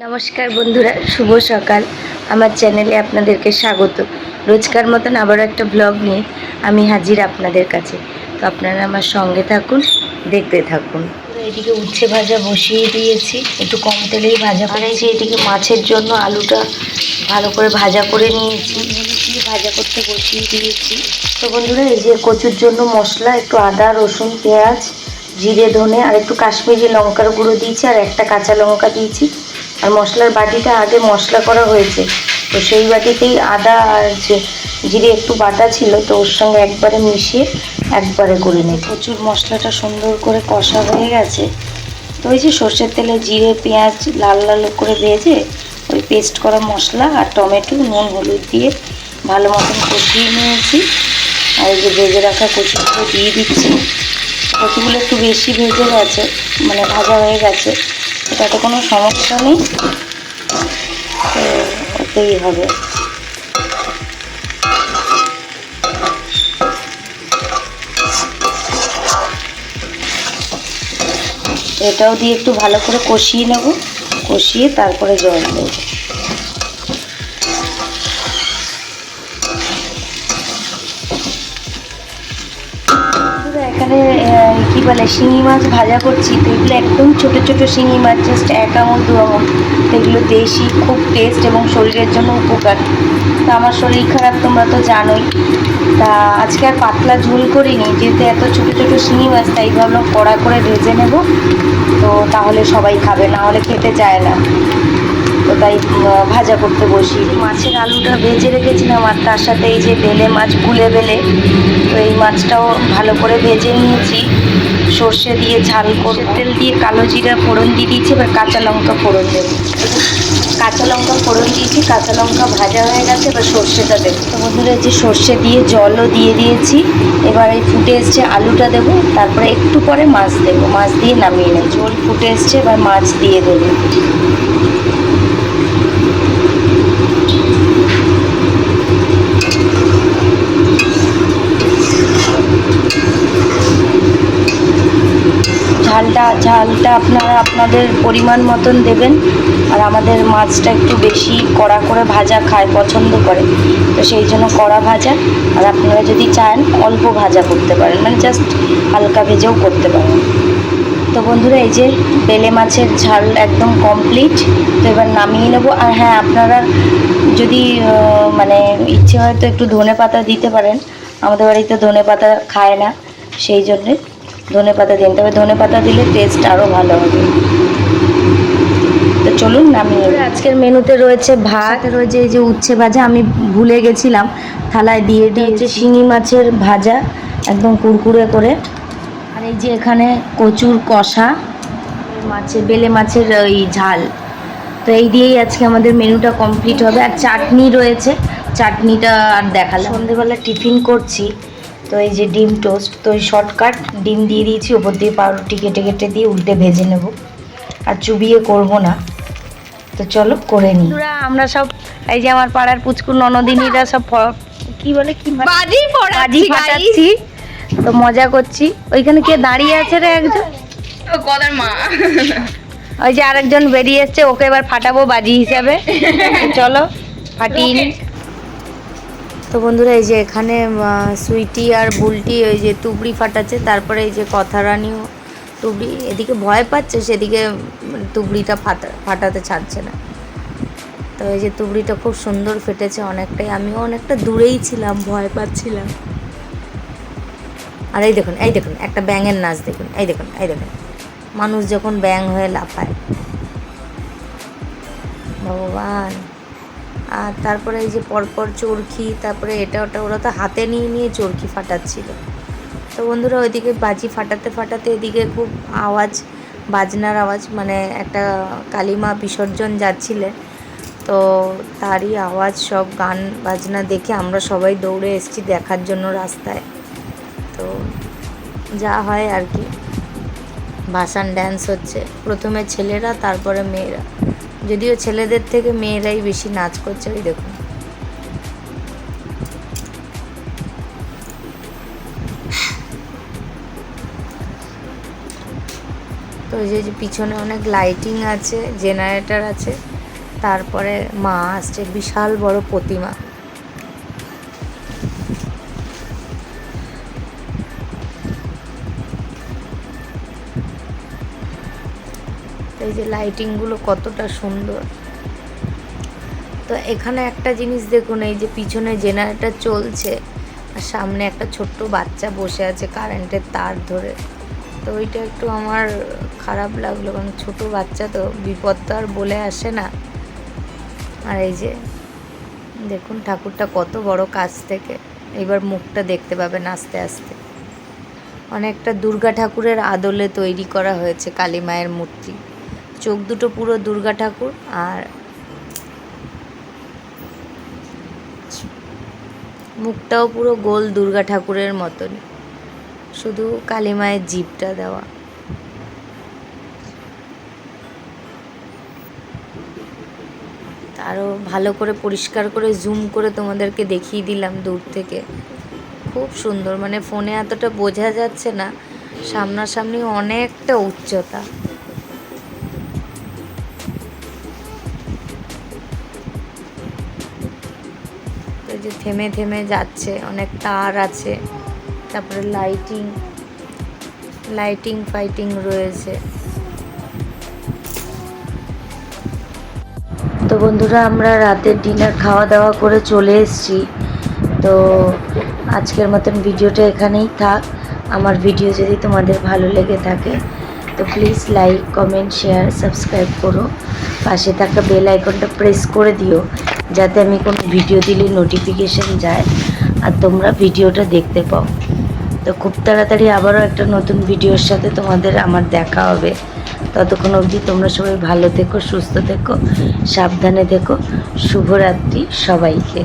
নমস্কার বন্ধুরা, শুভ সকাল। আমার চ্যানেলে আপনাদেরকে স্বাগত। রোজকার মতন আবারও একটা ব্লগ নিয়ে আমি হাজির আপনাদের কাছে। তো আপনারা আমার সঙ্গে থাকুন, দেখতে থাকুন। এদিকে উচ্ছে ভাজা বসিয়ে দিয়েছি, একটু কম তেলেই ভাজা করে। এই যে এদিকে মাছের জন্য আলুটা ভালো করে ভাজা করে নিয়েছি, ভাজা করতে বসিয়ে দিয়েছি। তো বন্ধুরা, এই যে কচুর জন্য মশলা, একটু আদা, রসুন, পেঁয়াজ, জিরে, ধনে আর একটু কাশ্মীরি লঙ্কার গুঁড়ো দিয়েছি, আর একটা কাঁচা লঙ্কা দিয়েছি। আর মশলার বাটিটা আগে মশলা করা হয়েছে, তো সেই বাটিতেই আদা আর জিরে একটু বাটা ছিল, তো ওর সঙ্গে একবারে মিশিয়ে একবারে করে নিই। প্রচুর মশলাটা সুন্দর করে কষা হয়ে গেছে। তো ওই যে সর্ষের তেলে জিরে পেঁয়াজ লাল লাল করে ভেজে ওই পেস্ট করা মশলা আর টমেটো নুন হলুদ দিয়ে ভালো মতন কষিয়ে নিয়েছি। আর এই যে ভেজে রাখা কচুগুলো দিয়ে দিচ্ছি। কচুগুলো একটু বেশি ভেজে গেছে, মানে ভাজা হয়ে গেছে, তাতে কোনো সমস্যা নেই, তো ওতেই হবে। এটাও দিয়ে একটু ভালো করে কষিয়ে নেব, কষিয়ে তারপরে জল দেব। এখানে কি বলে শিঙি মাছ ভাজা করছি, তো এগুলো একদম ছোটো ছোটো শিঙি মাছ, জাস্ট 1 আঙুল 2 আঙুল। তো এগুলো দেশি, খুব টেস্ট এবং শরীরের জন্য উপকার। তো আমার শরীর খারাপ তোমরা তো জানোই, তা আজকে আর পাতলা ঝোল করিনি, যেহেতু এত ছোটো ছোটো শিঙি মাছ, তাই ভাবলাম কড়া করে ভেজে নেব, তো তাহলে সবাই খাবে, না হলে খেতে চায় না। তো তাই ভাজা করতে বসি। মাছের আলুটা ভেজে রেখেছিলাম, আর তার সাথে এই যে বেলে মাছ, গুলে বেলে, তো এই মাছটাও ভালো করে ভেজে নিয়েছি। সর্ষে দিয়ে ঝাল করে তেল দিয়ে কালো জিরা ফোড়ন দিয়ে দিয়েছি, এবার কাঁচা লঙ্কা ফোড়ন দেবো। কাঁচা লঙ্কা ফোড়ন দিয়েছি, কাঁচা লঙ্কা ভাজা হয়ে গেছে, এবার সর্ষেটা দেবো। তো বন্ধুরা, যে সর্ষে দিয়ে জলও দিয়ে দিয়েছি, এবার এই ফুটে এসছে আলুটা দেবো, তারপরে একটু পরে মাছ দেবো, মাছ দিয়ে নামিয়ে নেব। ঝোল ফুটে এসছে, এবার মাছ দিয়ে দেবো। ঝালটা আপনারা আপনাদের পরিমাণ মতন দেবেন। আর আমাদের মাছটা একটু বেশি কড়া করে ভাজা খায়, পছন্দ করে, তো সেই জন্য কড়া ভাজা। আর আপনারা যদি চান অল্প ভাজা করতে পারেন, মানে জাস্ট হালকা ভেজেও করতে পারেন। তো বন্ধুরা, এই যে বেলে মাছের ঝাল একদম কমপ্লিট। তো এবার নামিয়ে নেব। আর হ্যাঁ, আপনারা যদি মানে ইচ্ছে হয় তো একটু ধনে পাতা দিতে পারেন। আমাদের বাড়িতে ধনে পাতা খায় না, সেই জন্যে ধনে পাতা দিন, তবে ধনে পাতা দিলে টেস্ট আরও ভালো হবে। তো চলুন নামিয়ে। আজকের মেনুতে রয়েছে ভাত, রয়েছে এই যে উচ্ছে ভাজা, আমি ভুলে গেছিলাম থালায় দিয়ে দিয়েছি। শিঙি মাছের ভাজা একদম কুড়কুড়ে করে। আর এই যে এখানে কচুর কষা, বেলে মাছের ওই ঝাল। তো এই দিয়েই আজকে আমাদের মেনুটা কমপ্লিট হবে। আর চাটনি রয়েছে, চাটনিটা আর দেখালাম। সন্ধেবেলা টিফিন করছি, তো এই যে ডিম টোস্ট, তো ওই শর্টকাট ডিম দিয়ে দিয়েছি, ওপর দিয়ে পাউরুটি কেটে কেটে দিয়ে উল্টে ভেজে নেব, আর চুবিয়ে করব না। তো চলো করে নিই। আমরা সব এই যে আমার পাড়ার পুচকু ননদিনীরা সব কি বলে কি বাজি ফাটাচ্ছি, তো মজা করছি। ওইখানে কে দাঁড়িয়ে আছে রে? একজন গদার মা, ওই যে আরেকজন বেরিয়ে এসছে, ওকে এবার ফাটাবো বাজি হিসাবে। চলো ফাটিয়ে নিই। তো বন্ধুরা, এই যে এখানে সুইটি আর বুলটি ওই যে তুবড়ি ফাটাচ্ছে, তারপরে এই যে কথারানিও তুবড়ি, এদিকে ভয় পাচ্ছে, সেদিকে তুবড়িটা ফাটাতে ছাড়ছে না। তো এই যে তুবড়িটা খুব সুন্দর ফেটেছে অনেকটাই, আমিও অনেকটা দূরেই ছিলাম, ভয় পাচ্ছিলাম। আর এই দেখুন, এই দেখুন একটা ব্যাঙের নাচ দেখুন, এই দেখুন, এই দেখুন মানুষ যখন ব্যাঙ হয়ে লাফায়, ভগবান। আর তারপরে এই যে পরপর চরকি, তারপরে এটা ওটা, ওরা তো হাতে নিয়ে নিয়ে চরকি ফাটাচ্ছিল। তো বন্ধুরা, ওইদিকে বাজি ফাটাতে ফাটাতে এদিকে খুব আওয়াজ, বাজনার আওয়াজ, মানে একটা কালীমা বিসর্জন যাচ্ছিলেন, তো তারই আওয়াজ, সব গান বাজনা দেখে আমরা সবাই দৌড়ে এসেছি দেখার জন্য রাস্তায়। তো যা হয় আর কি, ভাসান ড্যান্স হচ্ছে, প্রথমে ছেলেরা তারপরে মেয়েরা, যদিও ছেলেদের থেকে মেয়েরাই বেশি নাচ করছে। ওই দেখুন, তো এই যে পিছনে অনেক লাইটিং আছে, জেনারেটর আছে। তারপরে মা আসছে, বিশাল বড় প্রতিমা। এই যে লাইটিংগুলো কতটা সুন্দর। তো এখানে একটা জিনিস দেখুন, এই যে পিছনে জেনারেটর চলছে আর সামনে একটা ছোট্ট বাচ্চা বসে আছে কারেন্টের তার ধরে। তো ওইটা একটু আমার খারাপ লাগলো, কারণ ছোটো বাচ্চা তো, বিপদ তো আর বলে আসে না। আর এই যে দেখুন ঠাকুরটা কত বড় কাছ থেকে, এবার মুখটা দেখতে পাবেন আস্তে আস্তে। অনেকটা দুর্গা ঠাকুরের আদলে তৈরি করা হয়েছে কালী মায়ের মূর্তি। চোখ দুটো পুরো দুর্গা ঠাকুর, আর মুখটাও পুরো গোল দুর্গা ঠাকুরের মতন, শুধু কালী মায়ের জিভটা দেওয়া। আরও ভালো করে পরিষ্কার করে জুম করে তোমাদেরকে দেখিয়ে দিলাম দূর থেকে। খুব সুন্দর, মানে ফোনে এতটা বোঝা যাচ্ছে না, সামনাসামনি অনেকটা উচ্চতা। এই যে থেমে থেমে যাচ্ছে, অনেক তার আছে, তারপরে লাইটিং ফাইটিং রয়েছে। তো বন্ধুরা, আমরা রাতের ডিনার খাওয়া দাওয়া করে চলে এসেছি। তো আজকের মতন ভিডিওটা এখানেই থাক। আমার ভিডিও যদি তোমাদের ভালো লেগে থাকে তো please like, comment, share, subscribe করো। পাশে থাকা বেল আইকনটা প্রেস করে দিও, যাতে আমি কোনো ভিডিও দিলে নোটিফিকেশন যায় আর তোমরা ভিডিওটা দেখতে পাও। তো খুব তাড়াতাড়ি আবারও একটা নতুন ভিডিওর সাথে তোমাদের আমার দেখা হবে। ততক্ষণ অবধি তোমরা সবাই ভালো থেকো, সুস্থ থেকো, সাবধানে থেকো। শুভরাত্রি সবাইকে।